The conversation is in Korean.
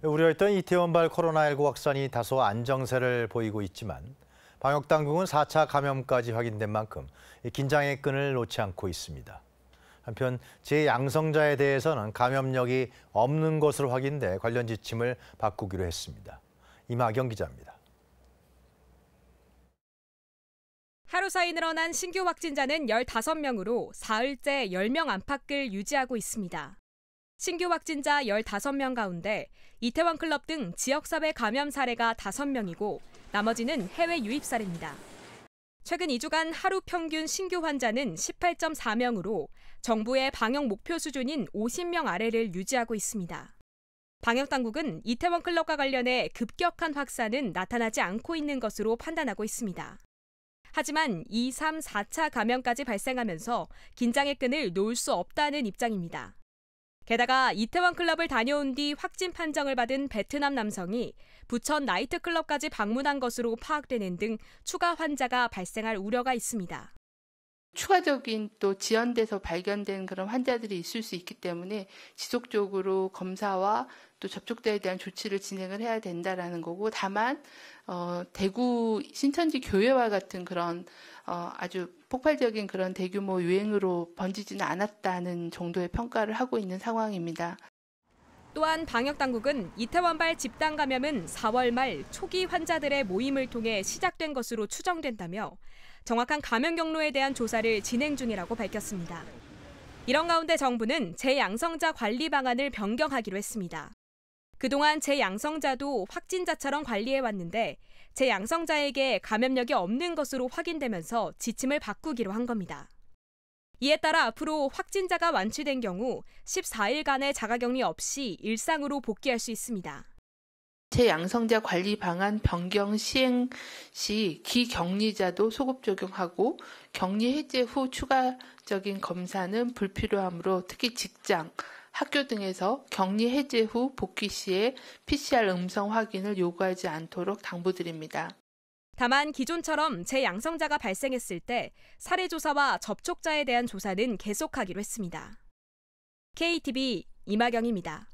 우려했던 이태원발 코로나19 확산이 다소 안정세를 보이고 있지만 방역당국은 4차 감염까지 확인된 만큼 긴장의 끈을 놓지 않고 있습니다. 한편 재양성자에 대해서는 감염력이 없는 것으로 확인돼 관련 지침을 바꾸기로 했습니다. 이마경 기자입니다. 하루 사이 늘어난 신규 확진자는 15명으로 사흘째 10명 안팎을 유지하고 있습니다. 신규 확진자 15명 가운데 이태원 클럽 등 지역사회 감염 사례가 5명이고 나머지는 해외 유입 사례입니다. 최근 2주간 하루 평균 신규 환자는 18.4명으로 정부의 방역 목표 수준인 50명 아래를 유지하고 있습니다. 방역당국은 이태원 클럽과 관련해 급격한 확산은 나타나지 않고 있는 것으로 판단하고 있습니다. 하지만 2, 3, 4차 감염까지 발생하면서 긴장의 끈을 놓을 수 없다는 입장입니다. 게다가 이태원 클럽을 다녀온 뒤 확진 판정을 받은 베트남 남성이 부천 나이트클럽까지 방문한 것으로 파악되는 등 추가 환자가 발생할 우려가 있습니다. 추가적인 또 지연돼서 발견된 그런 환자들이 있을 수 있기 때문에 지속적으로 검사와 또 접촉자에 대한 조치를 진행을 해야 된다라는 거고, 다만 대구 신천지 교회와 같은 그런 아주 폭발적인 그런 대규모 유행으로 번지지는 않았다는 정도의 평가를 하고 있는 상황입니다. 또한 방역당국은 이태원발 집단 감염은 4월 말 초기 환자들의 모임을 통해 시작된 것으로 추정된다며 정확한 감염 경로에 대한 조사를 진행 중이라고 밝혔습니다. 이런 가운데 정부는 재양성자 관리 방안을 변경하기로 했습니다. 그동안 재양성자도 확진자처럼 관리해왔는데 재양성자에게 감염력이 없는 것으로 확인되면서 지침을 바꾸기로 한 겁니다. 이에 따라 앞으로 확진자가 완치된 경우 14일간의 자가격리 없이 일상으로 복귀할 수 있습니다. 재양성자 관리 방안 변경 시행 시 기격리자도 소급 적용하고 격리 해제 후 추가적인 검사는 불필요하므로 특히 직장, 학교 등에서 격리 해제 후 복귀 시에 PCR 음성 확인을 요구하지 않도록 당부드립니다. 다만 기존처럼 재양성자가 발생했을 때 사례 조사와 접촉자에 대한 조사는 계속하기로 했습니다. KTV 이마경입니다.